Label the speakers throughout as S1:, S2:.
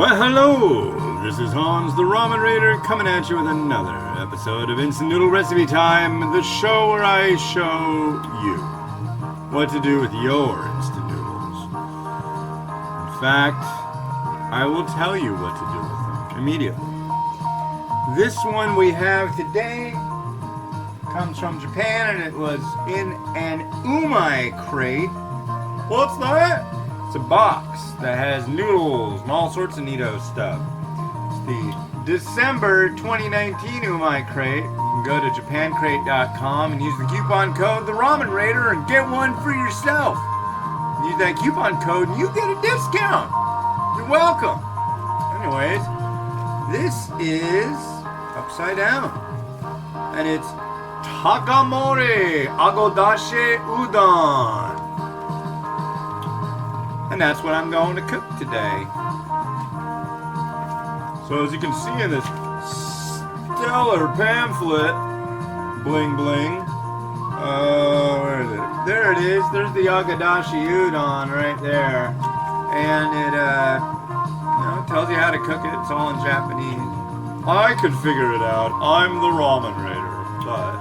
S1: Well, hello! This is Hans the Ramen Raider coming at you with another episode of Instant Noodle Recipe Time, the show where I show you what to do with your instant noodles. In fact, I will tell you what to do with them immediately. This one we have today comes from Japan and it was in an umai crate. What's that? It's a box that has noodles and all sorts of neato stuff. It's the December 2019 Umai Crate. You can go to japancrate.com and use the coupon code The Ramen Raider and get one for yourself. Use that coupon code and you get a discount. You're welcome. Anyways, this is upside down. And it's Takamori Agodashi Udon. And that's what I'm going to cook today. So as you can see in this stellar pamphlet, bling bling, where is it? There it is. There's the Agodashi Udon right there. And it tells you how to cook it. It's all in Japanese. I could figure it out. I'm the Ramen Raider. But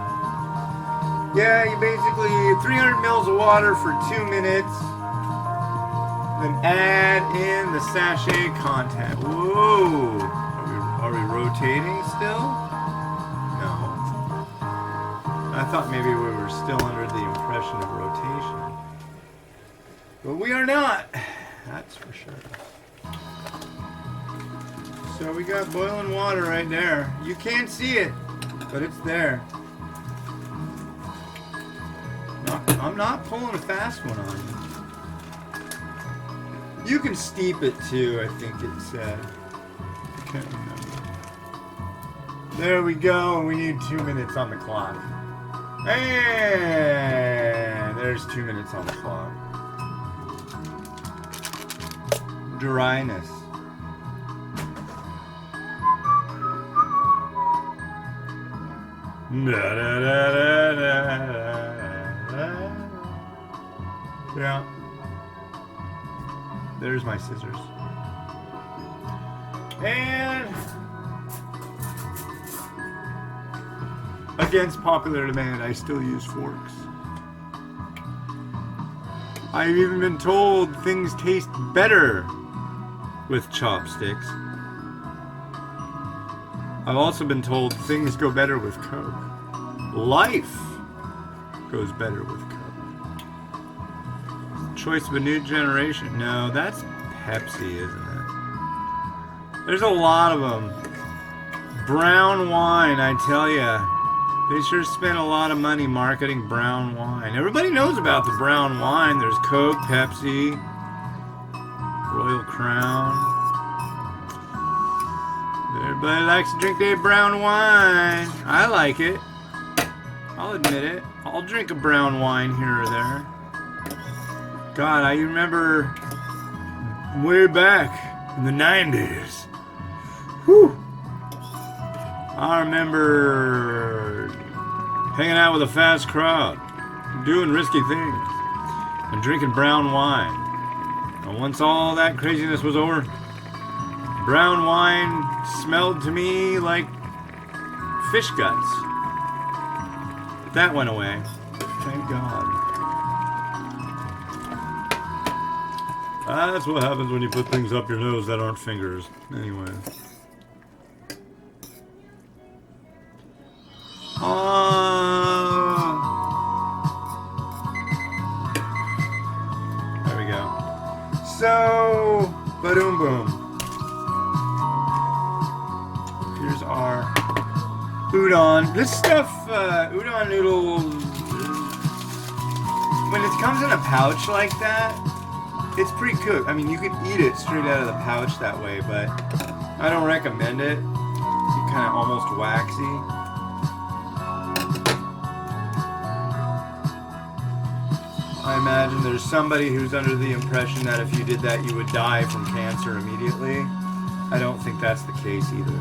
S1: yeah, you basically 300 mils of water for 2 minutes. Then add in the sachet content. Whoa! Are we rotating still? No. I thought maybe we were still under the impression of rotation. But we are not. That's for sure. So we got boiling water right there. You can't see it, but it's there. I'm not pulling a fast one on you. You can steep it too, I think it said. I can't remember. There we go. We need 2 minutes on the clock. And there's 2 minutes on the clock. Dryness. Yeah. There's my scissors. And against popular demand, I still use forks. I've even been told things taste better with chopsticks. I've also been told things go better with Coke. Life goes better with Coke. Choice of a new generation. No, that's Pepsi, isn't it? There's a lot of them. Brown wine, I tell ya. They sure spent a lot of money marketing brown wine. Everybody knows about the brown wine. There's Coke, Pepsi, Royal Crown. Everybody likes to drink their brown wine. I like it. I'll admit it. I'll drink a brown wine here or there. God, I remember way back in the 90s. Whew. I remember hanging out with a fast crowd, doing risky things, and drinking brown wine. And once all that craziness was over, brown wine smelled to me like fish guts. But that went away. Thank God. That's what happens when you put things up your nose that aren't fingers. Anyway. There we go. So, ba-doom boom. Here's our udon. This stuff, udon noodles, when it comes in a pouch like that, it's pre-cooked. I mean, you could eat it straight out of the pouch that way, but I don't recommend it. It's kind of almost waxy. I imagine there's somebody who's under the impression that if you did that, you would die from cancer immediately. I don't think that's the case either.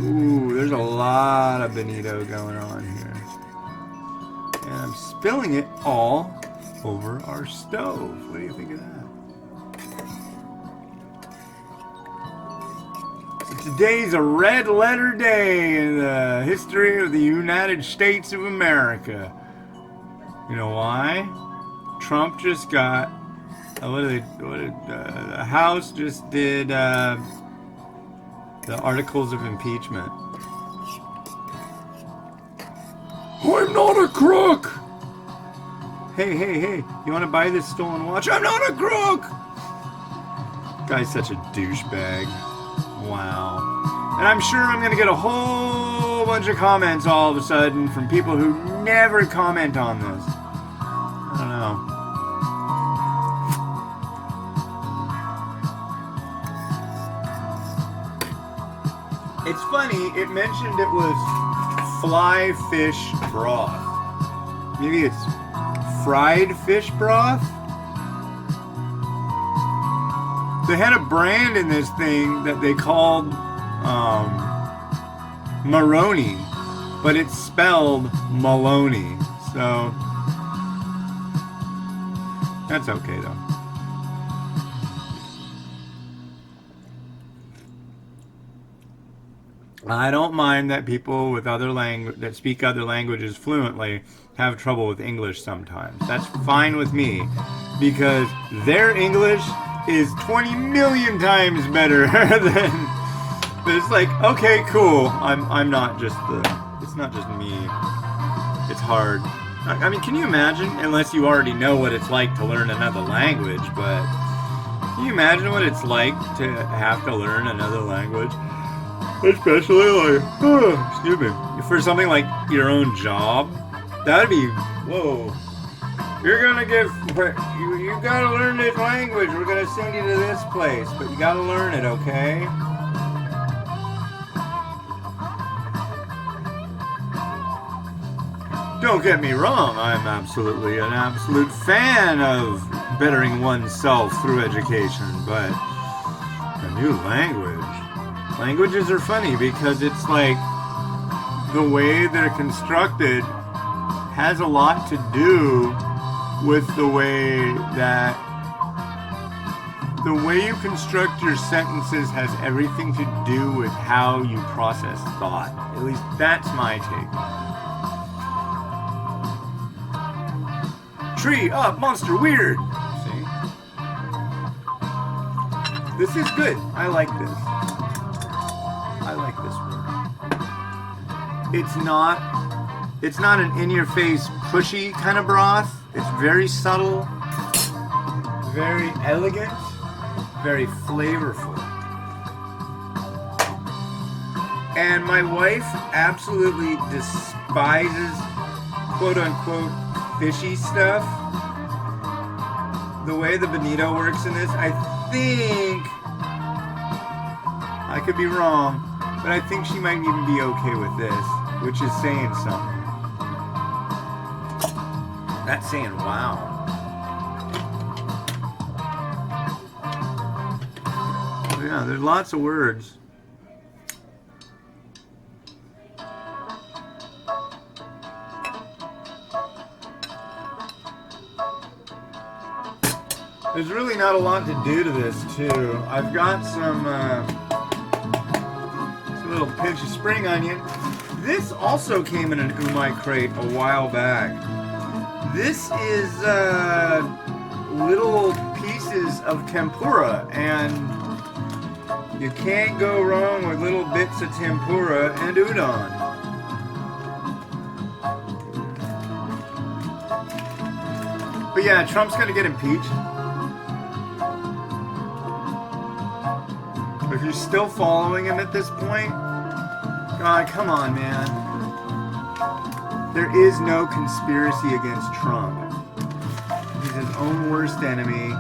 S1: Ooh, there's a lot of bonito going on here. And I'm spilling it all over our stove. What do you think of that? Today's a red letter day in the history of the United States of America. You know why? Trump just got... the House just did the articles of impeachment. I'm not a crook! Hey, you want to buy this stolen watch? I'm not a crook! Guy's such a douchebag. Wow. And I'm sure I'm going to get a whole bunch of comments all of a sudden from people who never comment on this. I don't know. It's funny, it mentioned it was fly fish broth. Maybe it's fried fish broth? They had a brand in this thing that they called Maroni, but it's spelled Maloney. So that's okay though. I don't mind that people with that speak other languages fluently have trouble with English sometimes. That's fine with me, because their English is 20 million times better than... It's like, okay, cool. I'm not just it's not just me. It's hard. I mean, can you imagine, unless you already know what it's like to learn another language, but can you imagine what it's like to have to learn another language? Especially like, excuse me, for something like your own job, that'd be, whoa. You're gonna you gotta learn this language. We're gonna send you to this place, but you gotta learn it, okay? Don't get me wrong, I'm absolutely an absolute fan of bettering oneself through education, but a new language. Languages are funny because it's like the way they're constructed has a lot to do with the way you construct your sentences has everything to do with how you process thought. At least that's my take. Tree up, monster weird. See? This is good. I like this. I like this word. It's not an in-your-face, pushy kind of broth. It's very subtle, very elegant, very flavorful. And my wife absolutely despises quote-unquote fishy stuff. The way the bonito works in this, I think, I could be wrong, but I think she might even be okay with this, which is saying something. That's saying wow. Yeah, there's lots of words. There's really not a lot to do to this, too. I've got some little pinch of spring onion. This also came in an umai crate a while back. This is little pieces of tempura, and you can't go wrong with little bits of tempura and udon. But yeah, Trump's gonna get impeached. If you're still following him at this point, God, come on, man. There is no conspiracy against Trump. He's his own worst enemy.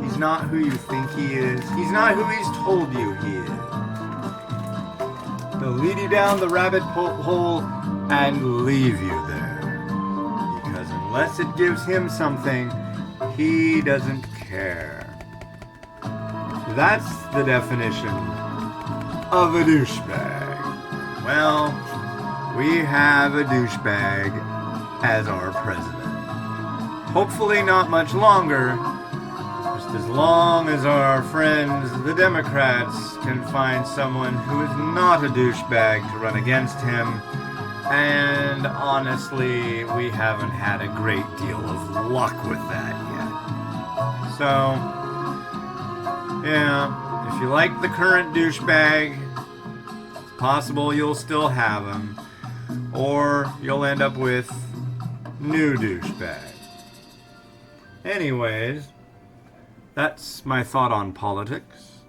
S1: He's not who you think he is. He's not who he's told you he is. He'll lead you down the rabbit hole and leave you there. Because unless it gives him something, he doesn't care. That's the definition of a douchebag. Well, we have a douchebag as our president. Hopefully not much longer. There's as long as our friends, the Democrats, can find someone who is not a douchebag to run against him. And honestly, we haven't had a great deal of luck with that yet. So, yeah, if you like the current douchebag, it's possible you'll still have him. Or you'll end up with new douchebag. Anyways, that's my thought on politics.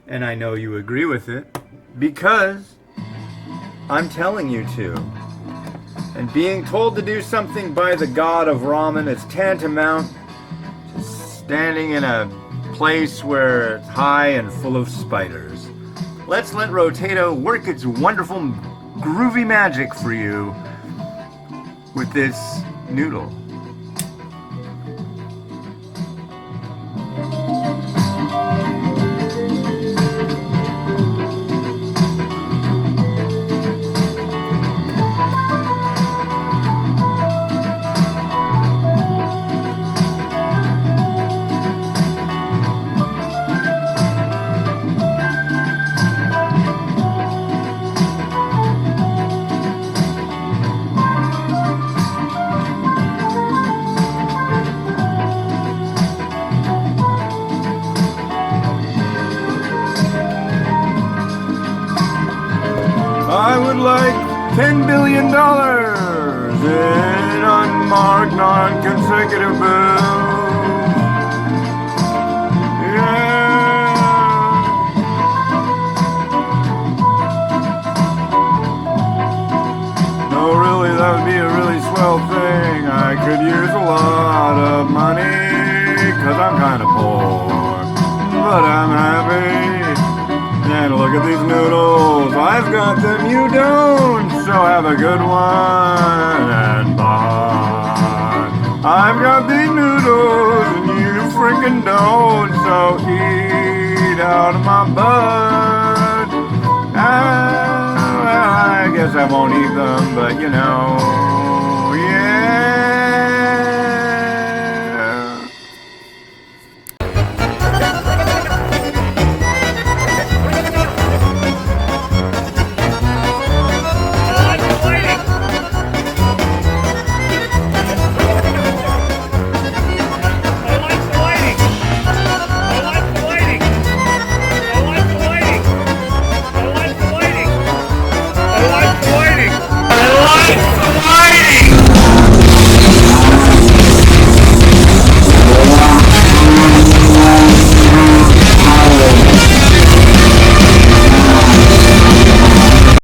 S1: And I know you agree with it because I'm telling you to. And being told to do something by the god of ramen is tantamount to standing in a place where it's high and full of spiders. Let's let Rotato work its wonderful groovy magic for you with this noodle. I would like $10 billion in unmarked, non-consecutive bills. Yeah. No, really, that would be a really swell thing. I could use a lot of money, 'cause I'm kind of poor, but I'm happy. And look at these noodles, I've got them, you don't, so have a good one and bye. I've got these noodles and you freaking don't, so eat out of my butt. I guess I won't eat them, but you know.